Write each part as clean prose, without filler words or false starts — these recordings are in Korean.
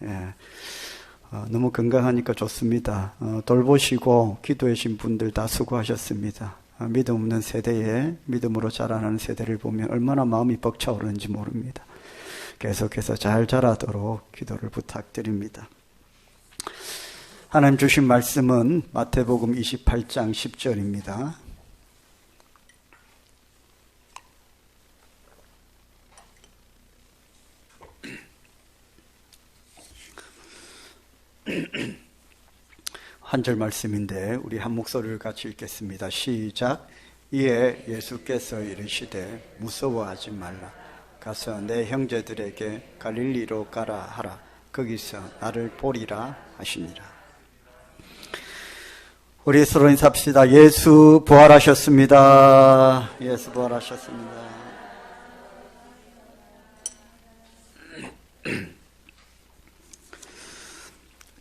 예. 너무 건강하니까 좋습니다. 돌보시고 기도해 주신 분들 다 수고하셨습니다. 믿음 없는 세대에 믿음으로 자라나는 세대를 보면 얼마나 마음이 벅차오르는지 모릅니다. 계속해서 잘 자라도록 기도를 부탁드립니다. 하나님 주신 말씀은 마태복음 28장 10절입니다. 한 절 말씀인데 우리 한 목소리를 같이 읽겠습니다. 시작. 이에 예수께서 이르시되 무서워하지 말라. 가서 내 형제들에게 갈릴리로 가라 하라. 거기서 나를 보리라 하시니라. 우리 서로 인사합시다. 예수 부활하셨습니다. 예수 부활하셨습니다.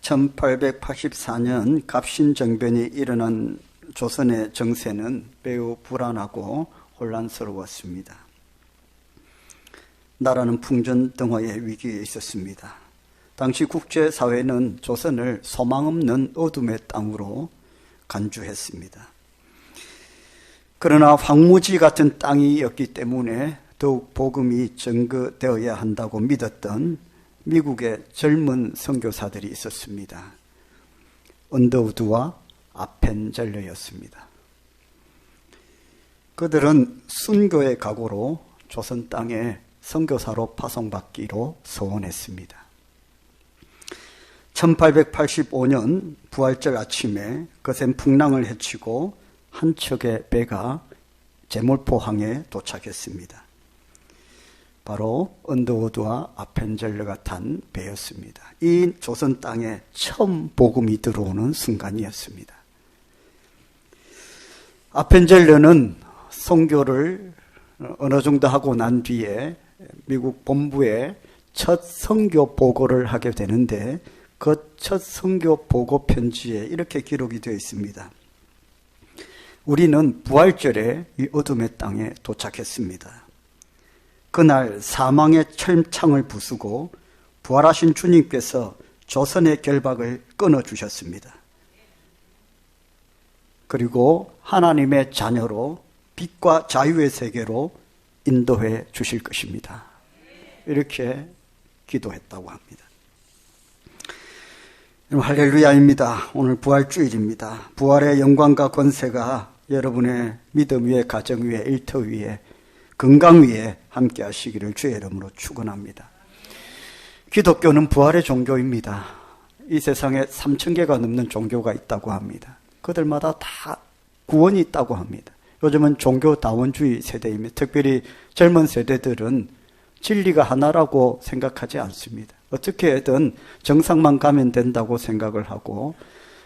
1884년 갑신정변이 일어난 조선의 정세는 매우 불안하고 혼란스러웠습니다. 나라는 풍전등화의 위기에 있었습니다. 당시 국제사회는 조선을 소망 없는 어둠의 땅으로 간주했습니다. 그러나 황무지 같은 땅이었기 때문에 더욱 복음이 전거되어야 한다고 믿었던 미국의 젊은 선교사들이 있었습니다. 언더우드와 아펜젤러였습니다. 그들은 순교의 각오로 조선 땅에 선교사로 파송받기로 소원했습니다. 1885년 부활절 아침에 거센 풍랑을 헤치고 한 척의 배가 제몰포항에 도착했습니다. 바로 언더우드와 아펜젤러가 탄 배였습니다. 이 조선 땅에 처음 복음이 들어오는 순간이었습니다. 아펜젤러는 선교를 어느 정도 하고 난 뒤에 미국 본부에 첫 선교 보고를 하게 되는데 그 첫 선교 보고 편지에 이렇게 기록이 되어 있습니다. 우리는 부활절에 이 어둠의 땅에 도착했습니다. 그날 사망의 철창을 부수고 부활하신 주님께서 조선의 결박을 끊어주셨습니다. 그리고 하나님의 자녀로 빛과 자유의 세계로 인도해 주실 것입니다. 이렇게 기도했다고 합니다. 할렐루야입니다. 오늘 부활주일입니다. 부활의 영광과 권세가 여러분의 믿음 위에, 가정 위에, 일터 위에, 건강 위에 함께 하시기를 주의 이름으로 축원합니다. 기독교는 부활의 종교입니다. 이 세상에 3,000개가 넘는 종교가 있다고 합니다. 그들마다 다 구원이 있다고 합니다. 요즘은 종교다원주의 세대입니다. 특별히 젊은 세대들은 진리가 하나라고 생각하지 않습니다. 어떻게든 정상만 가면 된다고 생각을 하고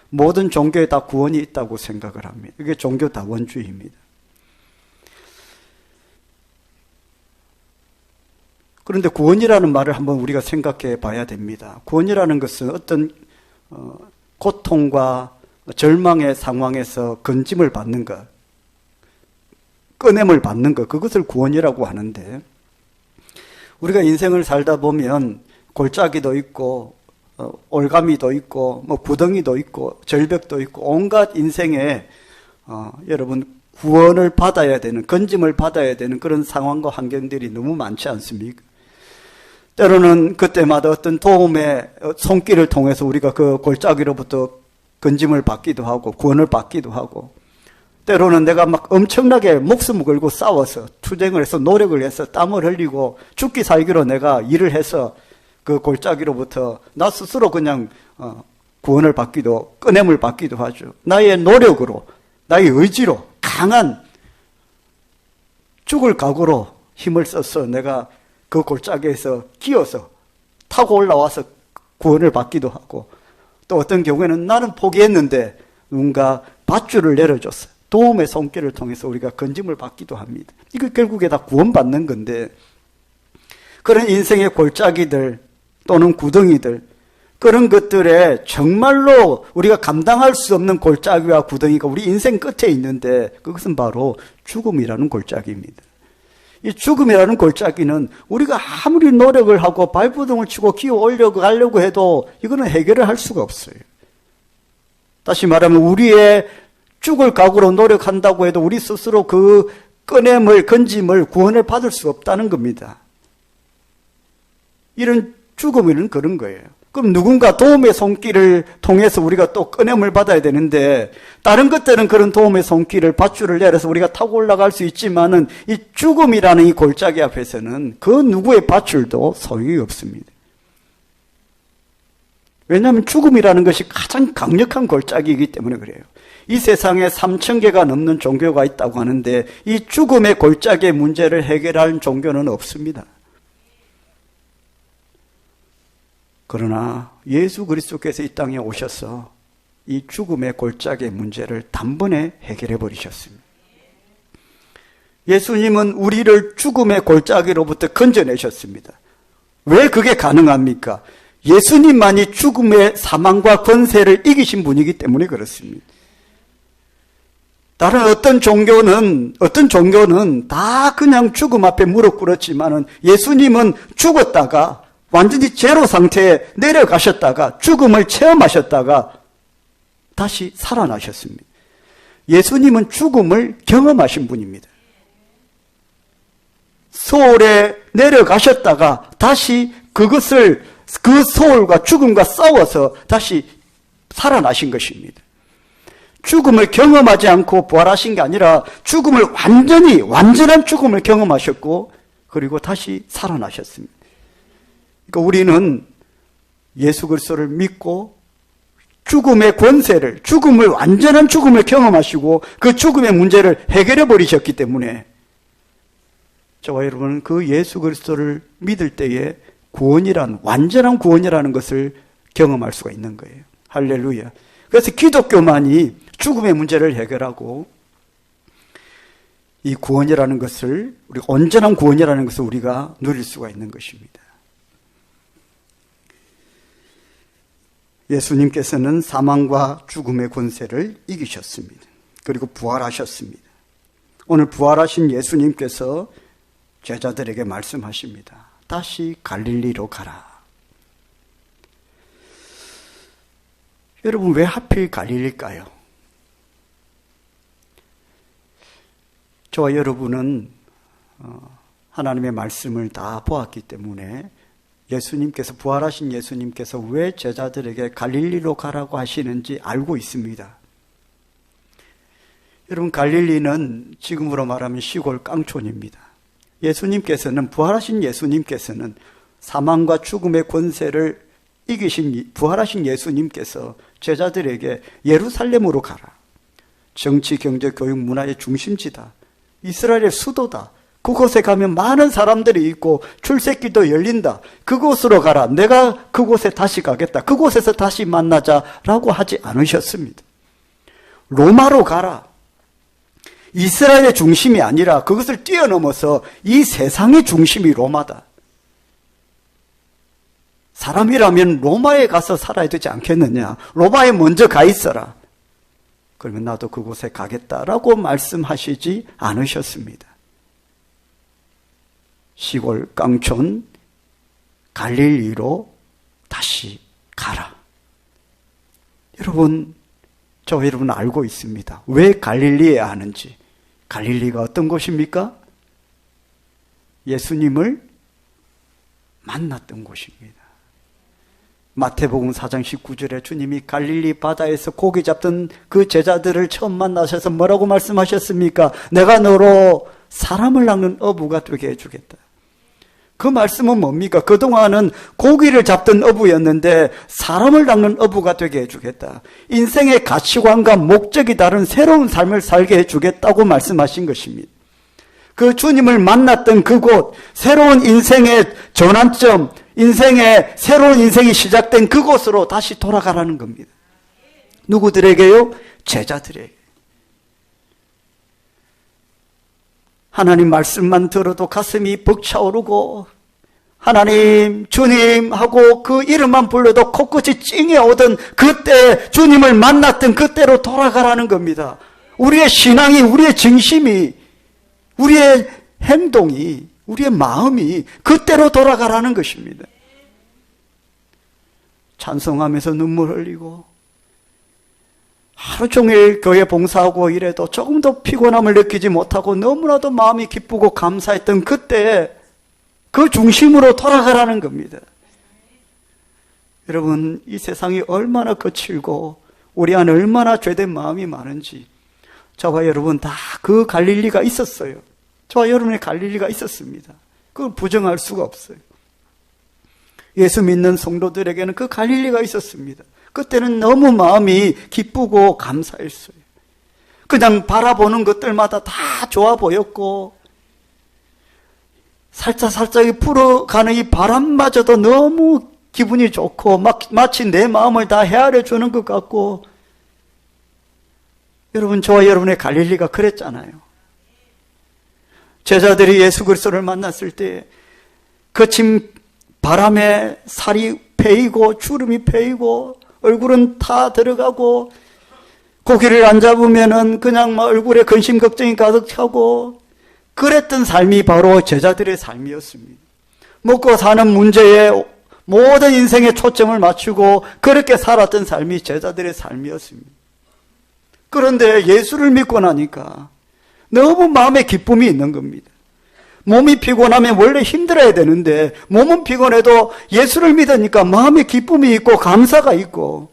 모든 종교에 다 구원이 있다고 생각을 합니다. 이게 종교다원주의입니다. 그런데 구원이라는 말을 한번 우리가 생각해 봐야 됩니다. 구원이라는 것은 어떤 고통과 절망의 상황에서 건짐을 받는 것, 꺼냄을 받는 것, 그것을 구원이라고 하는데 우리가 인생을 살다 보면 골짜기도 있고 올가미도 있고 뭐 구덩이도 있고 절벽도 있고 온갖 인생에 여러분 구원을 받아야 되는, 건짐을 받아야 되는 그런 상황과 환경들이 너무 많지 않습니까? 때로는 그때마다 어떤 도움의 손길을 통해서 우리가 그 골짜기로부터 건짐을 받기도 하고 구원을 받기도 하고, 때로는 내가 막 엄청나게 목숨을 걸고 싸워서 투쟁을 해서 노력을 해서 땀을 흘리고 죽기 살기로 내가 일을 해서 그 골짜기로부터 나 스스로 그냥 구원을 받기도, 꺼냄을 받기도 하죠. 나의 노력으로, 나의 의지로, 강한 죽을 각오로 힘을 써서 내가 그 골짜기에서 기어서 타고 올라와서 구원을 받기도 하고, 또 어떤 경우에는 나는 포기했는데 누군가 밧줄을 내려줬어요. 도움의 손길을 통해서 우리가 건짐을 받기도 합니다. 이거 결국에 다 구원받는 건데, 그런 인생의 골짜기들 또는 구덩이들, 그런 것들에 정말로 우리가 감당할 수 없는 골짜기와 구덩이가 우리 인생 끝에 있는데 그것은 바로 죽음이라는 골짜기입니다. 이 죽음이라는 골짜기는 우리가 아무리 노력을 하고 발버둥을 치고 기어 올려가려고 해도 이거는 해결을 할 수가 없어요. 다시 말하면 우리의 죽을 각오로 노력한다고 해도 우리 스스로 그 꺼냄을, 건짐을, 구원을 받을 수 없다는 겁니다. 이런 죽음에는 그런 거예요. 그럼 누군가 도움의 손길을 통해서 우리가 또 꺼냄을 받아야 되는데, 다른 것들은 그런 도움의 손길을 밧줄을 내려서 우리가 타고 올라갈 수 있지만은 이 죽음이라는 이 골짜기 앞에서는 그 누구의 밧줄도 소용이 없습니다. 왜냐하면 죽음이라는 것이 가장 강력한 골짜기이기 때문에 그래요. 이 세상에 3,000개가 넘는 종교가 있다고 하는데 이 죽음의 골짜기의 문제를 해결할 종교는 없습니다. 그러나 예수 그리스도께서 이 땅에 오셔서 이 죽음의 골짜기의 문제를 단번에 해결해 버리셨습니다. 예수님은 우리를 죽음의 골짜기로부터 건져내셨습니다. 왜 그게 가능합니까? 예수님만이 죽음의 사망과 권세를 이기신 분이기 때문에 그렇습니다. 다른 어떤 종교는 다 그냥 죽음 앞에 무릎 꿇었지만은 예수님은 죽었다가 완전히 제로 상태에 내려가셨다가 죽음을 체험하셨다가 다시 살아나셨습니다. 예수님은 죽음을 경험하신 분입니다. 소울에 내려가셨다가 다시 그 소울과 죽음과 싸워서 다시 살아나신 것입니다. 죽음을 경험하지 않고 부활하신 게 아니라 죽음을 완전한 죽음을 경험하셨고 그리고 다시 살아나셨습니다. 그러니까 우리는 예수 그리스도를 믿고 죽음의 권세를, 완전한 죽음을 경험하시고 그 죽음의 문제를 해결해 버리셨기 때문에 저와 여러분은 그 예수 그리스도를 믿을 때에 완전한 구원이라는 것을 경험할 수가 있는 거예요. 할렐루야. 그래서 기독교만이 죽음의 문제를 해결하고 이 구원이라는 것을, 우리가 온전한 구원이라는 것을 우리가 누릴 수가 있는 것입니다. 예수님께서는 사망과 죽음의 권세를 이기셨습니다. 그리고 부활하셨습니다. 오늘 부활하신 예수님께서 제자들에게 말씀하십니다. 다시 갈릴리로 가라. 여러분, 왜 하필 갈릴리일까요? 저와 여러분은 하나님의 말씀을 다 보았기 때문에 부활하신 예수님께서 왜 제자들에게 갈릴리로 가라고 하시는지 알고 있습니다. 여러분, 갈릴리는 지금으로 말하면 시골 깡촌입니다. 부활하신 예수님께서는 사망과 죽음의 권세를 이기신 부활하신 예수님께서 제자들에게 예루살렘으로 가라. 정치, 경제, 교육, 문화의 중심지다. 이스라엘의 수도다. 그곳에 가면 많은 사람들이 있고 출세길도 열린다. 그곳으로 가라. 내가 그곳에 다시 가겠다. 그곳에서 다시 만나자라고 하지 않으셨습니다. 로마로 가라. 이스라엘의 중심이 아니라 그것을 뛰어넘어서 이 세상의 중심이 로마다. 사람이라면 로마에 가서 살아야 되지 않겠느냐. 로마에 먼저 가 있어라. 그러면 나도 그곳에 가겠다라고 말씀하시지 않으셨습니다. 시골 깡촌 갈릴리로 다시 가라. 여러분, 저와 여러분 알고 있습니다. 왜 갈릴리에 하는지. 갈릴리가 어떤 곳입니까? 예수님을 만났던 곳입니다. 마태복음 4장 19절에 주님이 갈릴리 바다에서 고기 잡던 그 제자들을 처음 만나셔서 뭐라고 말씀하셨습니까? 내가 너로 사람을 낚는 어부가 되게 해주겠다. 그 말씀은 뭡니까? 그동안은 고기를 잡던 어부였는데 사람을 낚는 어부가 되게 해주겠다. 인생의 가치관과 목적이 다른 새로운 삶을 살게 해주겠다고 말씀하신 것입니다. 그 주님을 만났던 그곳, 새로운 인생의 전환점, 새로운 인생이 시작된 그곳으로 다시 돌아가라는 겁니다. 누구들에게요? 제자들에게. 하나님 말씀만 들어도 가슴이 벅차오르고 하나님, 주님 하고 그 이름만 불러도 코끝이 찡해오던 그때 주님을 만났던 그때로 돌아가라는 겁니다. 우리의 신앙이, 우리의 정심이, 우리의 행동이, 우리의 마음이 그때로 돌아가라는 것입니다. 찬송하면서 눈물 흘리고 하루 종일 교회 봉사하고 이래도 조금도 피곤함을 느끼지 못하고 너무나도 마음이 기쁘고 감사했던 그때 그 중심으로 돌아가라는 겁니다. 여러분, 이 세상이 얼마나 거칠고 우리 안에 얼마나 죄된 마음이 많은지 저와 여러분 다 그 갈릴리가 있었어요. 저와 여러분의 갈릴리가 있었습니다. 그걸 부정할 수가 없어요. 예수 믿는 성도들에게는 그 갈릴리가 있었습니다. 그때는 너무 마음이 기쁘고 감사했어요. 그냥 바라보는 것들마다 다 좋아 보였고 살짝 불어가는 이 바람마저도 너무 기분이 좋고 마치 내 마음을 다 헤아려 주는 것 같고, 여러분, 저와 여러분의 갈릴리가 그랬잖아요. 제자들이 예수 그리스도를 만났을 때 거친 바람에 살이 패이고 주름이 패이고 얼굴은 타 들어가고 고기를 안 잡으면은 그냥 막 얼굴에 근심 걱정이 가득 차고 그랬던 삶이 바로 제자들의 삶이었습니다. 먹고 사는 문제에 모든 인생의 초점을 맞추고 그렇게 살았던 삶이 제자들의 삶이었습니다. 그런데 예수를 믿고 나니까 너무 마음에 기쁨이 있는 겁니다. 몸이 피곤하면 원래 힘들어야 되는데 몸은 피곤해도 예수를 믿으니까 마음에 기쁨이 있고 감사가 있고,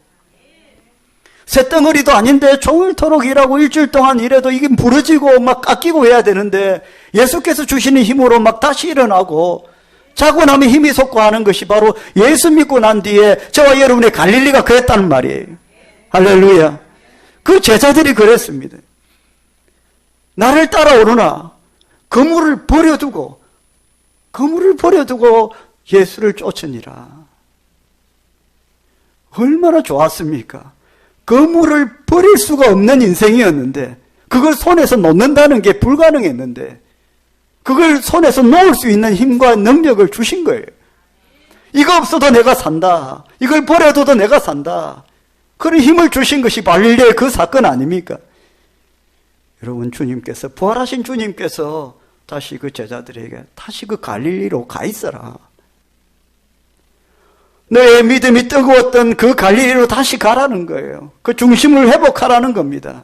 쇳덩어리도 아닌데 종일토록 일하고 일주일 동안 일해도 이게 부러지고 막 깎이고 해야 되는데 예수께서 주시는 힘으로 막 다시 일어나고 자고 나면 힘이 솟고 하는 것이 바로 예수 믿고 난 뒤에 저와 여러분의 갈릴리가 그랬다는 말이에요. 할렐루야. 그 제자들이 그랬습니다. 나를 따라오르나 그물을 버려두고 예수를 쫓으니라. 얼마나 좋았습니까? 그물을 버릴 수가 없는 인생이었는데 그걸 손에서 놓는다는 게 불가능했는데 그걸 손에서 놓을 수 있는 힘과 능력을 주신 거예요. 이거 없어도 내가 산다. 이걸 버려둬도 내가 산다. 그런 힘을 주신 것이 갈릴리의 그 사건 아닙니까? 여러분, 주님께서, 부활하신 주님께서 다시 그 제자들에게 다시 그 갈릴리로 가 있어라. 너의 믿음이 뜨거웠던 그 갈릴리로 다시 가라는 거예요. 그 중심을 회복하라는 겁니다.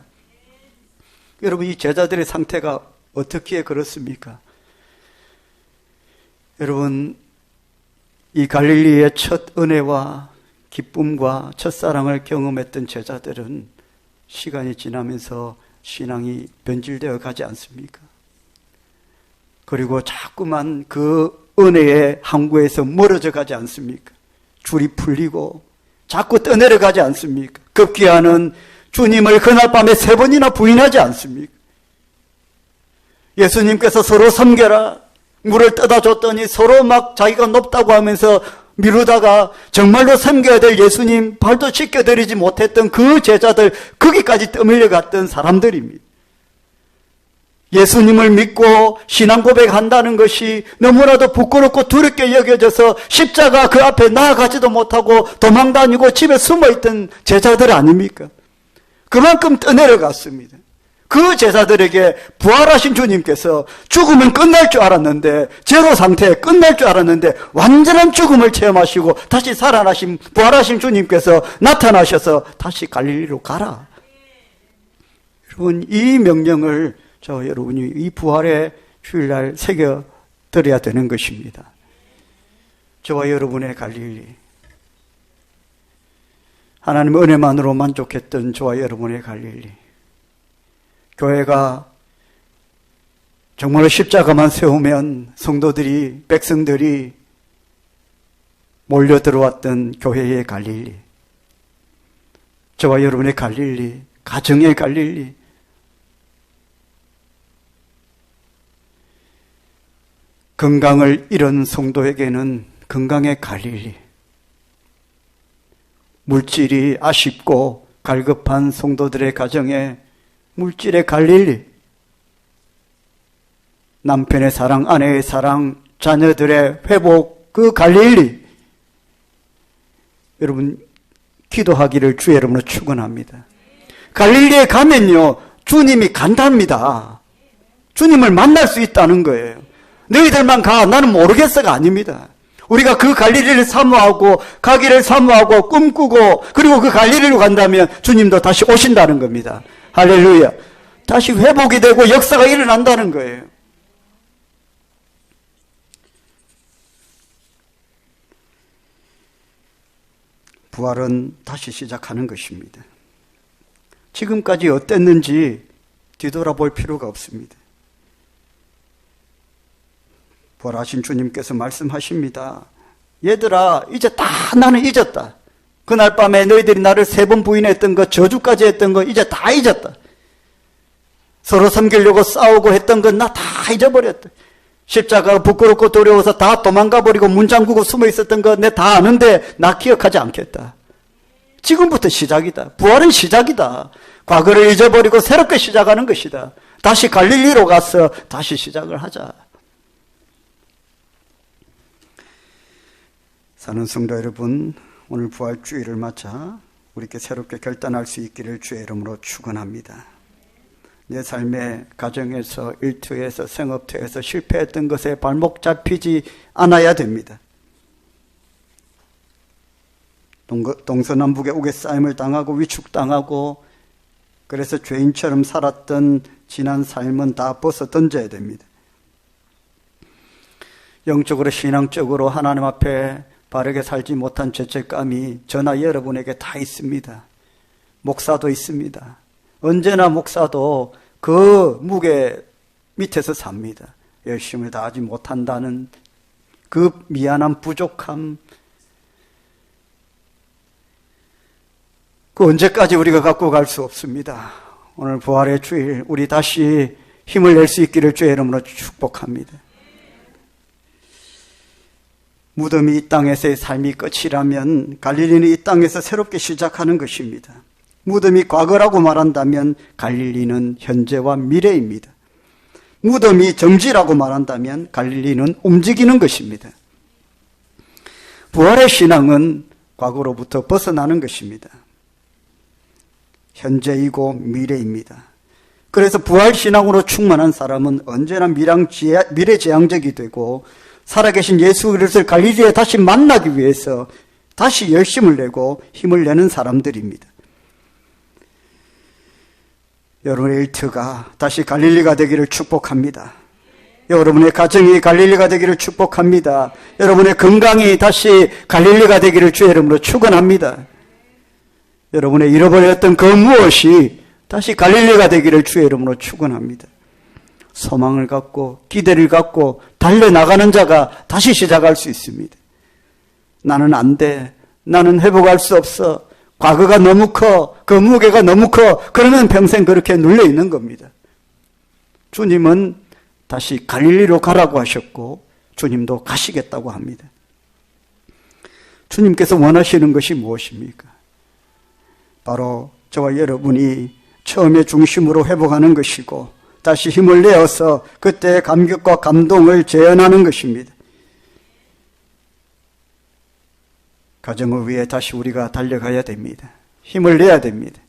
여러분, 이 제자들의 상태가 어떻게 그렇습니까? 여러분, 이 갈릴리의 첫 은혜와 기쁨과 첫사랑을 경험했던 제자들은 시간이 지나면서 신앙이 변질되어 가지 않습니까? 그리고 자꾸만 그 은혜의 항구에서 멀어져 가지 않습니까? 줄이 풀리고 자꾸 떠내려 가지 않습니까? 급기야는 주님을 그날 밤에 3번이나 부인하지 않습니까? 예수님께서 서로 섬겨라, 물을 떠다 줬더니 서로 막 자기가 높다고 하면서 미루다가 정말로 섬겨야 될 예수님 발도 씻겨드리지 못했던 그 제자들, 거기까지 떠밀려 갔던 사람들입니다. 예수님을 믿고 신앙 고백한다는 것이 너무나도 부끄럽고 두렵게 여겨져서 십자가 그 앞에 나아가지도 못하고 도망다니고 집에 숨어있던 제자들 아닙니까? 그만큼 떠내려갔습니다. 그 제자들에게 부활하신 주님께서 죽으면 끝날 줄 알았는데, 제로 상태에 끝날 줄 알았는데 완전한 죽음을 체험하시고 다시 살아나신 부활하신 주님께서 나타나셔서 다시 갈릴리로 가라. 여러분, 이 명령을 여러분이 이 부활의 주일날 새겨드려야 되는 것입니다. 저와 여러분의 갈릴리, 하나님의 은혜만으로 만족했던 저와 여러분의 갈릴리, 교회가 정말로 십자가만 세우면 성도들이, 백성들이 몰려 들어왔던 교회의 갈릴리, 저와 여러분의 갈릴리, 가정의 갈릴리, 건강을 잃은 성도에게는 건강의 갈릴리, 물질이 아쉽고 갈급한 성도들의 가정에 물질의 갈릴리, 남편의 사랑, 아내의 사랑, 자녀들의 회복, 그 갈릴리, 여러분 기도하기를 주의 이름으로 축원합니다. 갈릴리에 가면요 주님이 간답니다. 주님을 만날 수 있다는 거예요. 너희들만 가, 나는 모르겠어가 아닙니다. 우리가 그 갈릴리를 사모하고 가기를 사모하고 꿈꾸고 그리고 그 갈릴리로 간다면 주님도 다시 오신다는 겁니다. 할렐루야. 다시 회복이 되고 역사가 일어난다는 거예요. 부활은 다시 시작하는 것입니다. 지금까지 어땠는지 뒤돌아볼 필요가 없습니다. 부활하신 주님께서 말씀하십니다. 얘들아, 이제 다 나는 잊었다. 그날 밤에 너희들이 나를 3번 부인했던 거, 저주까지 했던 거 이제 다 잊었다. 서로 섬기려고 싸우고 했던 건 나 다 잊어버렸다. 십자가가 부끄럽고 두려워서 다 도망가버리고 문 잠그고 숨어 있었던 거 내 다 아는데 나 기억하지 않겠다. 지금부터 시작이다. 부활은 시작이다. 과거를 잊어버리고 새롭게 시작하는 것이다. 다시 갈릴리로 가서 다시 시작을 하자. 사는 성도 여러분, 오늘 부활주의를 맞아 우리께 새롭게 결단할 수 있기를 주의 이름으로 축원합니다. 내 삶의 가정에서, 일터에서, 생업터에서 실패했던 것에 발목 잡히지 않아야 됩니다. 동서남북의 우겨싸임을 당하고 위축당하고 그래서 죄인처럼 살았던 지난 삶은 다 벗어 던져야 됩니다. 영적으로 신앙적으로 하나님 앞에 바르게 살지 못한 죄책감이 저나 여러분에게 다 있습니다. 목사도 있습니다. 언제나 목사도 그 무게 밑에서 삽니다. 열심을 다하지 못한다는 그 미안한 부족함, 그 언제까지 우리가 갖고 갈 수 없습니다. 오늘 부활의 주일 우리 다시 힘을 낼 수 있기를 주의 이름으로 축복합니다. 무덤이 이 땅에서의 삶이 끝이라면 갈릴리는 이 땅에서 새롭게 시작하는 것입니다. 무덤이 과거라고 말한다면 갈릴리는 현재와 미래입니다. 무덤이 정지라고 말한다면 갈릴리는 움직이는 것입니다. 부활의 신앙은 과거로부터 벗어나는 것입니다. 현재이고 미래입니다. 그래서 부활신앙으로 충만한 사람은 언제나 미래지향적이 되고 살아계신 예수 그리스도를 갈릴리에 다시 만나기 위해서 다시 열심을 내고 힘을 내는 사람들입니다. 여러분의 일터가 다시 갈릴리가 되기를 축복합니다. 여러분의 가정이 갈릴리가 되기를 축복합니다. 여러분의 건강이 다시 갈릴리가 되기를 주의 이름으로 축원합니다. 여러분의 잃어버렸던 그 무엇이 다시 갈릴리가 되기를 주의 이름으로 축원합니다. 소망을 갖고 기대를 갖고 달려나가는 자가 다시 시작할 수 있습니다. 나는 안 돼. 나는 회복할 수 없어. 과거가 너무 커. 그 무게가 너무 커. 그러면 평생 그렇게 눌려 있는 겁니다. 주님은 다시 갈릴리로 가라고 하셨고 주님도 가시겠다고 합니다. 주님께서 원하시는 것이 무엇입니까? 바로 저와 여러분이 처음에 중심으로 회복하는 것이고 다시 힘을 내어서 그때의 감격과 감동을 재현하는 것입니다. 가정을 위해 다시 우리가 달려가야 됩니다. 힘을 내야 됩니다.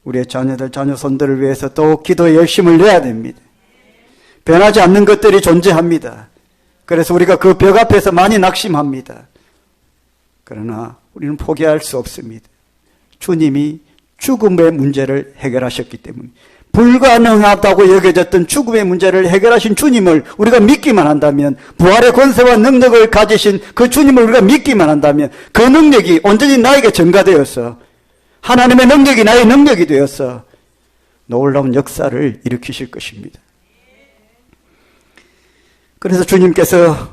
우리의 자녀들, 자녀손들을 위해서 또 기도에 열심을 내야 됩니다. 변하지 않는 것들이 존재합니다. 그래서 우리가 그 벽 앞에서 많이 낙심합니다. 그러나 우리는 포기할 수 없습니다. 주님이 죽음의 문제를 해결하셨기 때문에 불가능하다고 여겨졌던 죽음의 문제를 해결하신 주님을 우리가 믿기만 한다면 부활의 권세와 능력을 가지신 그 주님을 우리가 믿기만 한다면 그 능력이 온전히 나에게 전가되어서 하나님의 능력이 나의 능력이 되어서 놀라운 역사를 일으키실 것입니다. 그래서 주님께서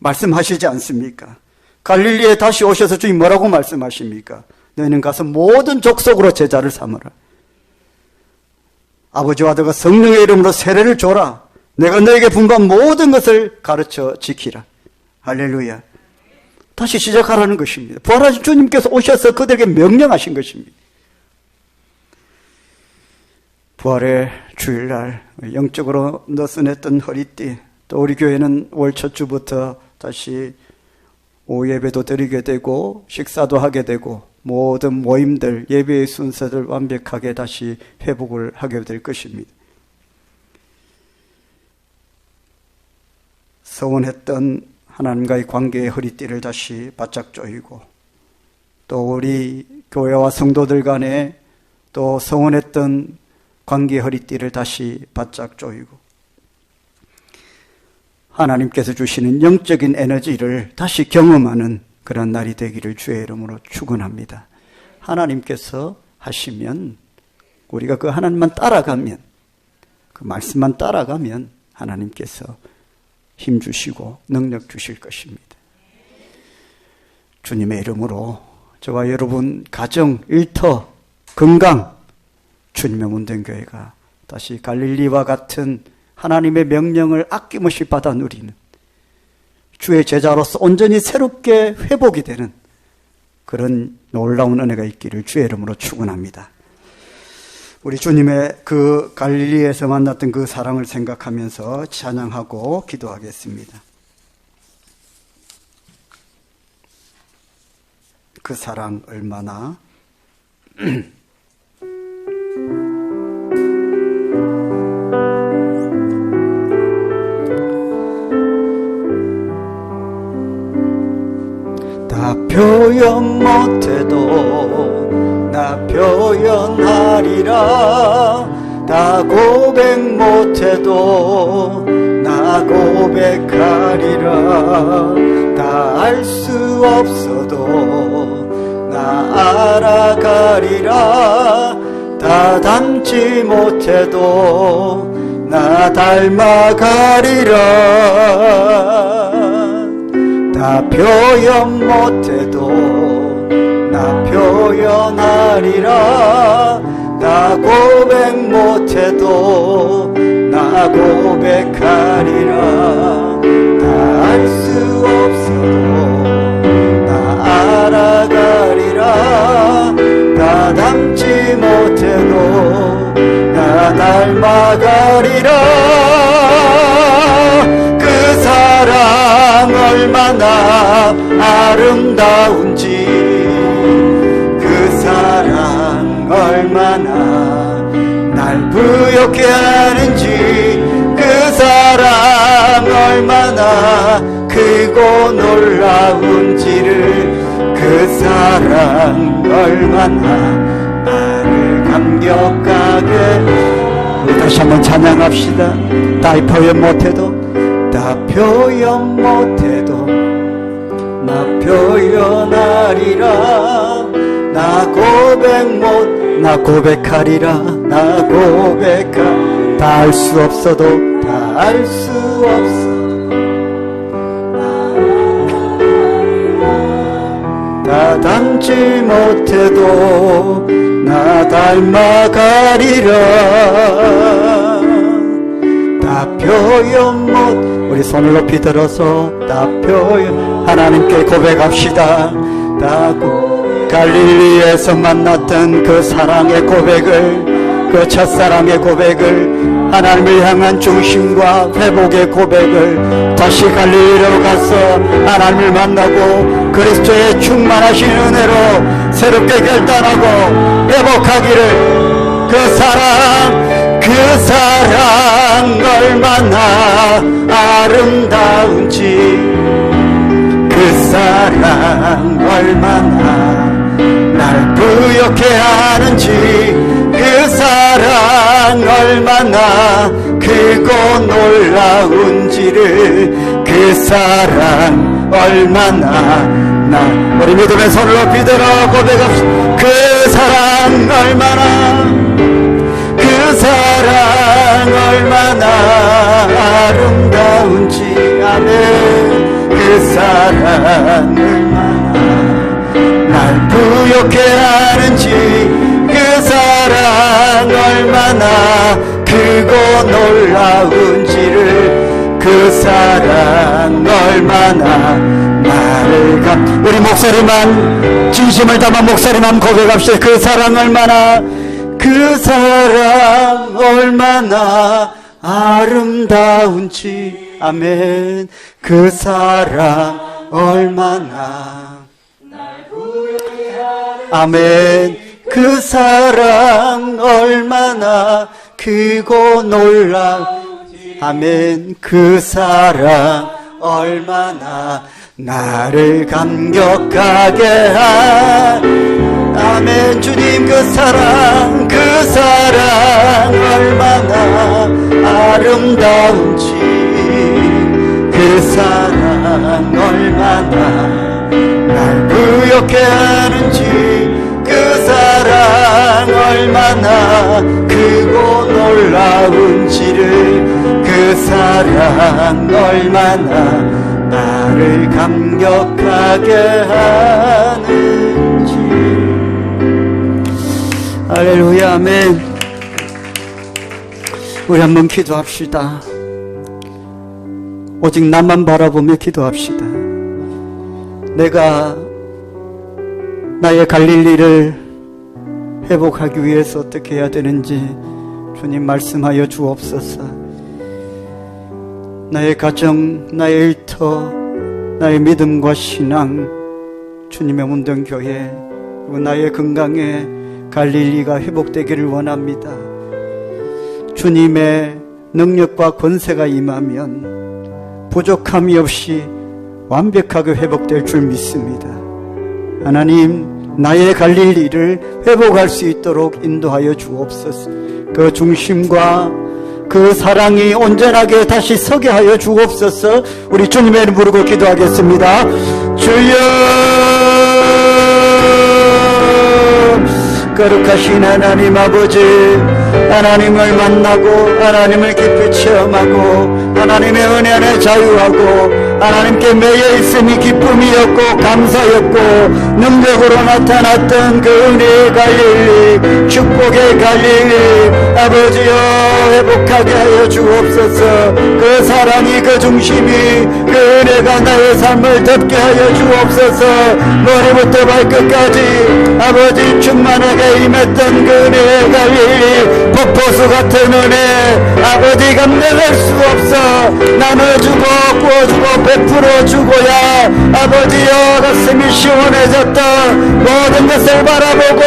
말씀하시지 않습니까? 갈릴리에 다시 오셔서 주님 뭐라고 말씀하십니까? 너희는 가서 모든 족속으로 제자를 삼으라. 아버지와 아들과 성령의 이름으로 세례를 줘라. 내가 너에게 분부한 모든 것을 가르쳐 지키라. 할렐루야. 다시 시작하라는 것입니다. 부활하신 주님께서 오셔서 그들에게 명령하신 것입니다. 부활의 주일날 영적으로 느슨했던 허리띠, 또 우리 교회는 월 첫 주부터 다시 오후 예배도 드리게 되고 식사도 하게 되고 모든 모임들, 예배의 순서를 완벽하게 다시 회복을 하게 될 것입니다. 서운했던 하나님과의 관계의 허리띠를 다시 바짝 조이고, 또 우리 교회와 성도들 간에 또 서운했던 관계의 허리띠를 다시 바짝 조이고, 하나님께서 주시는 영적인 에너지를 다시 경험하는 그런 날이 되기를 주의 이름으로 축원합니다. 하나님께서 하시면, 우리가 그 하나님만 따라가면, 그 말씀만 따라가면 하나님께서 힘 주시고 능력 주실 것입니다. 주님의 이름으로 저와 여러분 가정, 일터, 건강, 주님의 문den교회가 다시 갈릴리와 같은 하나님의 명령을 아낌없이 받아 누리는, 주의 제자로서 온전히 새롭게 회복이 되는 그런 놀라운 은혜가 있기를 주의 이름으로 축원합니다. 우리 주님의 그 갈릴리에서 만났던 그 사랑을 생각하면서 찬양하고 기도하겠습니다. 그 사랑 얼마나 다 표현 못해도 나 표현하리라. 다 고백 못해도 나 고백하리라. 다 알 수 없어도 나 알아가리라. 다 닮지 못해도 나 닮아가리라. 다 표현 못해도 나 표현하리라. 나 고백 못해도 나 고백하리라. 다 알 수 없어도 나 알아가리라. 다 닮지 못해도 나 닮아가리라. 그 사랑 얼마나 아름다운지, 사랑 얼마나 날 부욕해 하는지, 그 사랑 얼마나 크고 놀라운지를, 그 사랑 얼마나 나를 감격하게. 우리 다시 한번 찬양합시다. 다 표현 못해도, 다 표현 못해도 나 표현하리라. 나 고백하리라. 나 고백하. 다 알 수 없어도, 다 알 수 없어도 다 닮지 못해도 나 닮아가리라. 다 표현 못. 우리 손을 높이 들어서 다 표현, 하나님께 고백합시다. 다 갈릴리에서 만났던 그 사랑의 고백을, 그 첫사랑의 고백을, 하나님을 향한 중심과 회복의 고백을, 다시 갈릴리로 가서 하나님을 만나고 그리스도의 충만하신 은혜로 새롭게 결단하고 회복하기를. 그 사랑 얼마나 아름다운지, 그 사랑 얼마나 날 부욕해 하는지, 그 사랑 얼마나 크고 놀라운지를, 그 사랑 얼마나 우리 믿음의 손을 높이 들어 고백합시다. 그 사랑 얼마나, 그 사랑 얼마나 아름다운지. 아멘. 그 사랑 얼마나 날 부욕해 하는지, 그 사랑 얼마나 크고 놀라운지를, 그 사랑 얼마나 나를 우리 목소리만, 진심을 담아 목소리만 고백합시다. 그 사랑 얼마나, 그 사랑 얼마나 아름다운지. 아멘. 그 사랑 얼마나, 아멘. 그 사랑 얼마나 크고 놀라운지. 아멘. 그 사랑 얼마나 나를 감격하게 한 아멘. 주님 그 사랑 얼마나 아름다운지, 그 사랑 얼마나 날 부욕해 하는지, 그 사랑 얼마나 크고 놀라운지를, 그 사랑 얼마나 나를 감격하게 하는지. 할렐루야, 아멘. 우리 한번 기도합시다. 오직 나만 바라보며 기도합시다. 내가 나의 갈릴리를 회복하기 위해서 어떻게 해야 되는지 주님 말씀하여 주옵소서. 나의 가정, 나의 일터, 나의 믿음과 신앙, 주님의 운동교회, 그리고 나의 건강에 갈릴리가 회복되기를 원합니다. 주님의 능력과 권세가 임하면 부족함이 없이 완벽하게 회복될 줄 믿습니다. 하나님, 나의 갈릴리를 회복할 수 있도록 인도하여 주옵소서. 그 중심과 그 사랑이 온전하게 다시 서게 하여 주옵소서. 우리 주님의 이름 부르고 기도하겠습니다. 주여, 거룩하신 하나님 아버지, 하나님을 만나고 하나님을 깊이 체험하고 하나님의 은혜 안에 자유하고 하나님께 매여 있음이 기쁨이었고 감사였고 능력으로 나타났던 그 은혜의 갈릴리, 축복의 갈릴리, 아버지여 회복하게 하여 주옵소서. 그 사랑이, 그 중심이, 그 은혜가 나의 삶을 덮게 하여 주옵소서. 머리부터 발끝까지 아버지 충만하게 임했던 그 은혜의 갈릴리, 폭포수 같은 은혜, 아버지 감당할 수 없어 나눠주고 구워주고 베풀어주고야 아버지여 가슴이 시원해졌던 모든 것을 바라보고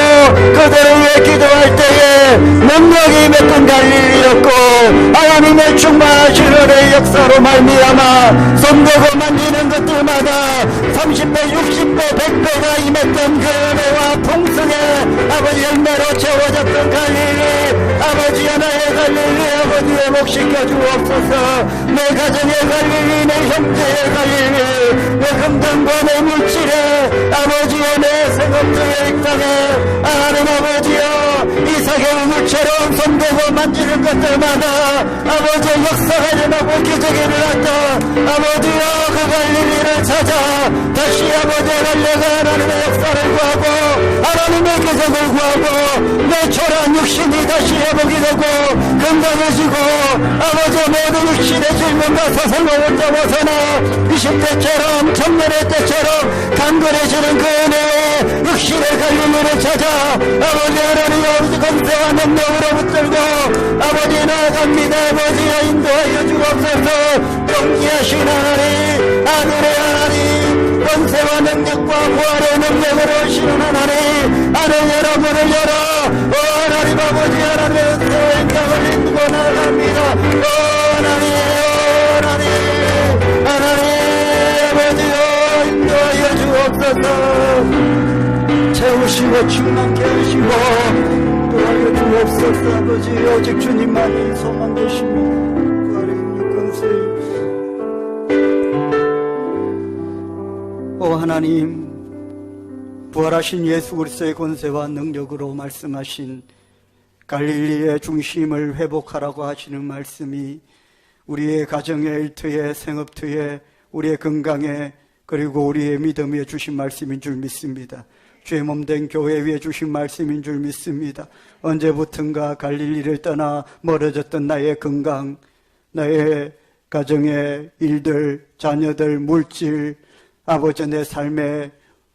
그대를 위해 기도할 때에 능력이 임했던 갈릴리였고 하나님의 충만하신 은혜의 역사로 말미암아 손대고 만지는 것들마다 30배 60배 100배가 임했던 그 은혜와 풍성의 아버지 열매로 채워졌던 갈릴리, 아버지 하나의 갈릴리 아버지 회복시켜 주옵소서. 내 가정의 갈릴리, 내 형제의 갈릴리, 내 금전과 내 물질에 아버지의 내 생업주의 일당에 하나님 아버지여 이삭의 우물처럼 손대고 만지는 것들마다 아버지의 역사가 일어나고 기적이 일어났다. 아버지여 그 갈릴리를 찾아 다시 아버지의 갈려가 하나님의 역사를 구하고 하나님의 기적을 구하고 내 초라한 육신이 다시 회복이 되고 건강해지고 아버지의 모든 육신의 질병과 사슬로 혼자 벗어나 20대처럼 청년의 때처럼 강건해지는 그 은혜의 육신의 갈릴리를 찾아 아버지 하나님 아버지 권세와 능력으로 붙들고 아버지 나아갑니다. 아버지여 인도하여 주옵소서. 존귀하신 하나님, 하늘의 하나님, 권세와 능력과 부활의 능력으로 오시는 하나님, 하늘 여러분을 열어 하나님 아버지 하나님의 은혜와 인강을 인도고 나아갑니다. 하나님 아버지여 인도하여 주옵소서. 채우시고 충만케 하시고 도와여 주옵소서. 아버지 오직 주님만이 소망 되십니다. 부활의 능력 권세. 오 하나님, 부활하신 예수 그리스도의 권세와 능력으로 말씀하신 갈릴리의 중심을 회복하라고 하시는 말씀이 우리의 가정의 일터에 생업터에 우리의 건강에 그리고 우리의 믿음에 주신 말씀인 줄 믿습니다. 주의 몸된 교회 위에 주신 말씀인 줄 믿습니다. 언제부턴가 갈릴리를 떠나 멀어졌던 나의 건강, 나의 가정의 일들, 자녀들, 물질, 아버지 내 삶에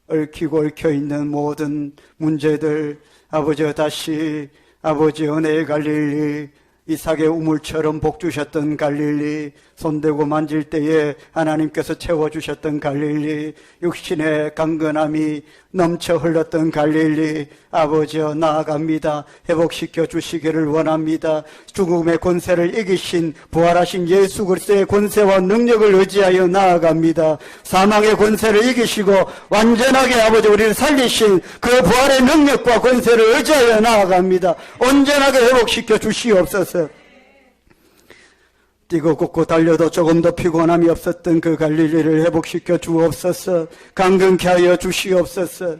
얽히고 얽혀있는 모든 문제들 아버지와 다시 아버지 은혜의 갈릴리 이삭의 우물처럼 복 주셨던 갈릴리, 손대고 만질 때에 하나님께서 채워주셨던 갈릴리, 육신의 강건함이 넘쳐 흘렀던 갈릴리, 아버지여 나아갑니다. 회복시켜 주시기를 원합니다. 죽음의 권세를 이기신 부활하신 예수 그리스도의 권세와 능력을 의지하여 나아갑니다. 사망의 권세를 이기시고 완전하게 아버지 우리를 살리신 그 부활의 능력과 권세를 의지하여 나아갑니다. 온전하게 회복시켜 주시옵소서. 뛰고 걷고 달려도 조금 더 피곤함이 없었던 그 갈릴리를 회복시켜 주옵소서. 강건케 하여 주시옵소서.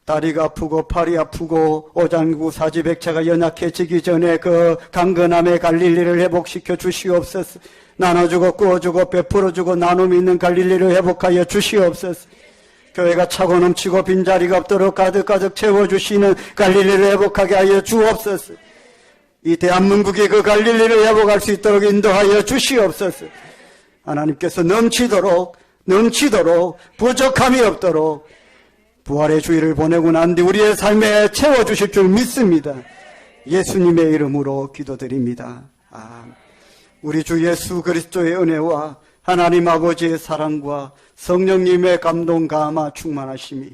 다리가 아프고 팔이 아프고 오장구 사지백체가 연약해지기 전에 그 강건함의 갈릴리를 회복시켜 주시옵소서. 나눠주고 꾸어주고 베풀어주고 나눔이 있는 갈릴리를 회복하여 주시옵소서. 교회가 차고 넘치고 빈자리가 없도록 가득가득 채워주시는 갈릴리를 회복하게 하여 주옵소서. 이 대한민국이 그 갈릴리를 회복할 수 있도록 인도하여 주시옵소서. 하나님께서 넘치도록 부족함이 없도록 부활의 주의를 보내고 난 뒤 우리의 삶에 채워주실 줄 믿습니다. 예수님의 이름으로 기도드립니다. 우리 주 예수 그리스도의 은혜와 하나님 아버지의 사랑과 성령님의 감동 감화 충만하심이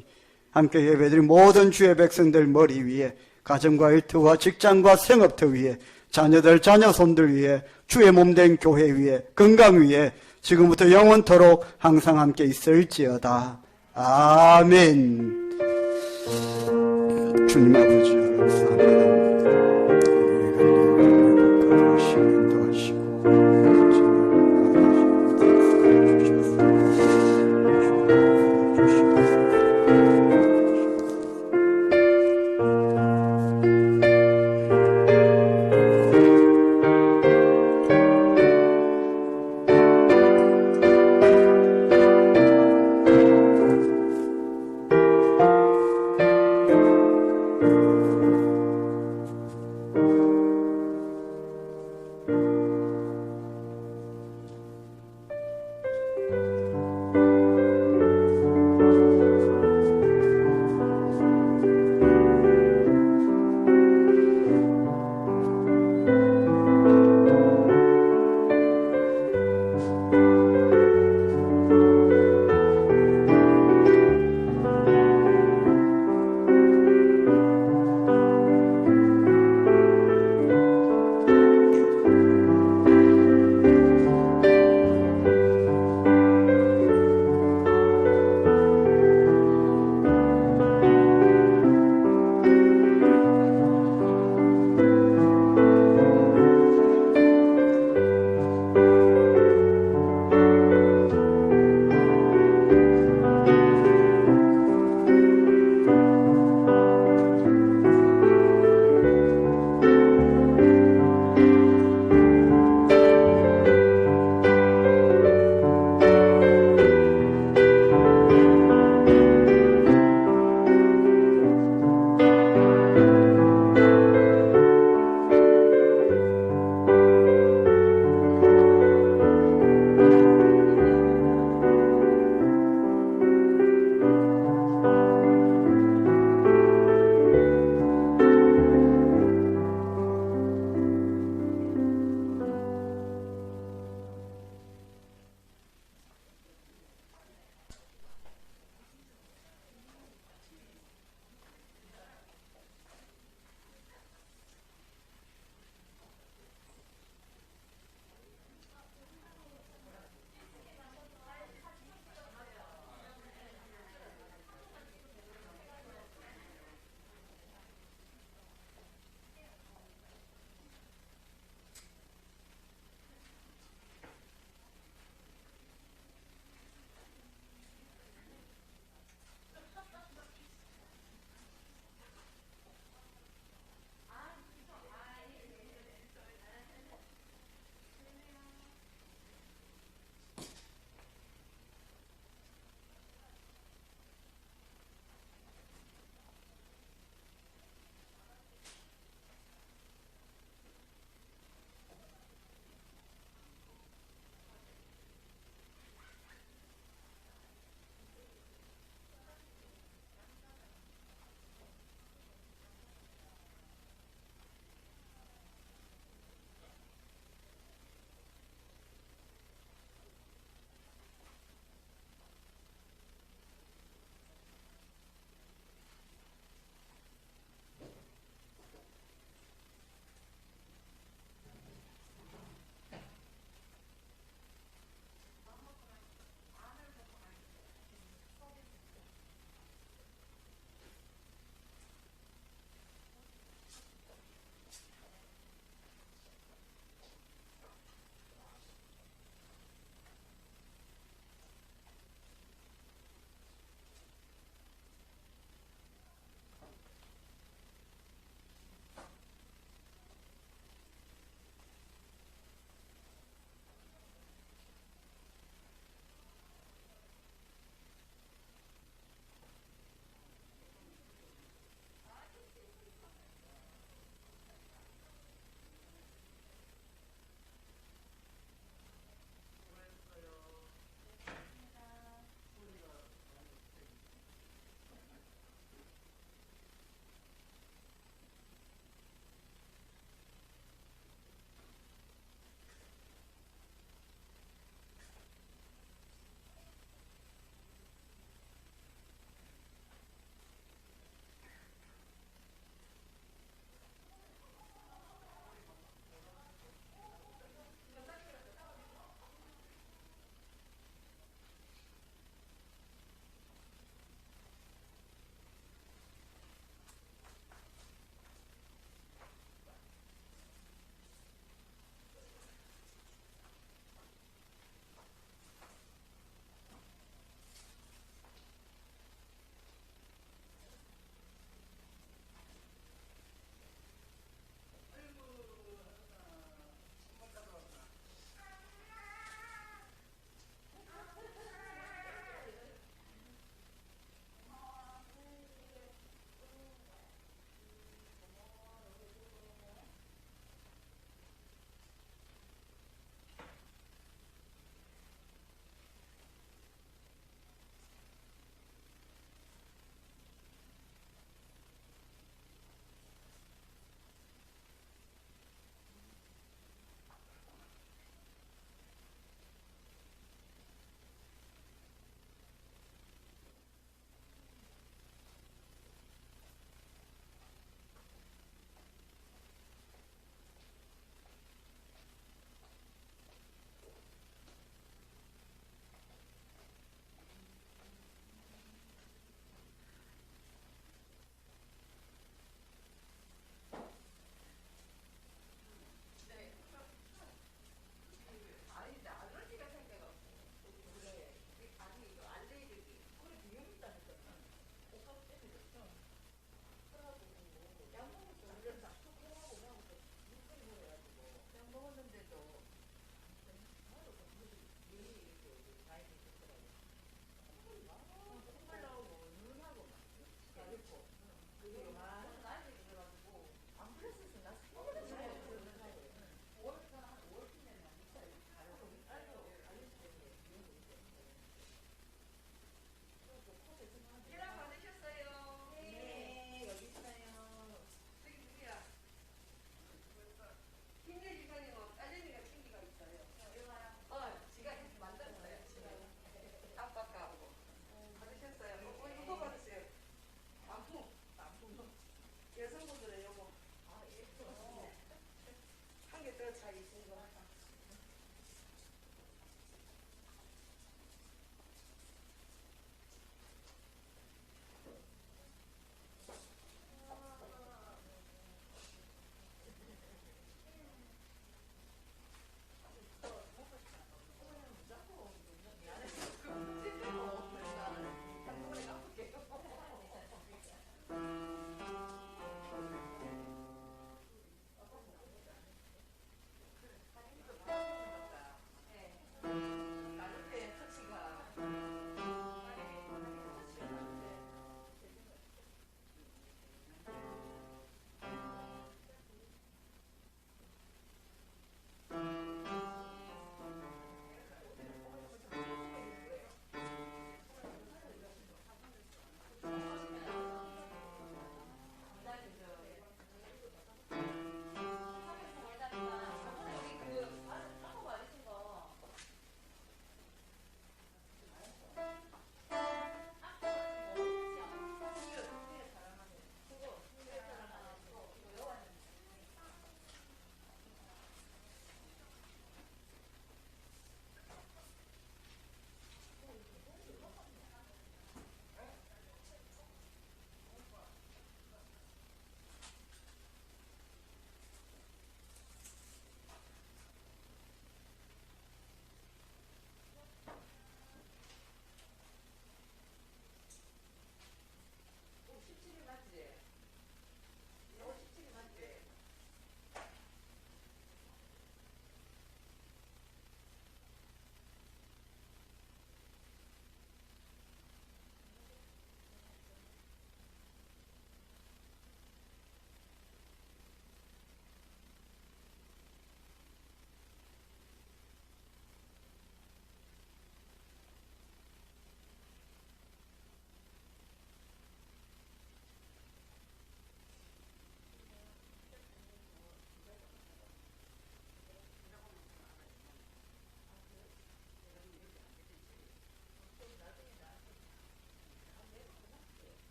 함께 예배드린 모든 주의 백성들 머리 위에, 가정과 일터와 직장과 생업터 위에, 자녀들 자녀손들 위에, 주의 몸된 교회 위에, 건강 위에 지금부터 영원토록 항상 함께 있을지어다. 아멘. 주님 아버지 감사합니다. 나이가 들어가지고 안 그랬을 때 나 스포츠를 잘 들었는데 5월부터 한 5월쯤에는 계란 받으셨어요? 네, 여기 있어요. 저기 누구야? 김예지 선생님 딸내미가 친기가 있어요. 지가 이렇게 만들었어요. 아빠 거하고 받으셨어요? 이거 받으세요. 안품. 여성분들은 요거 한 개 더 차 있으니까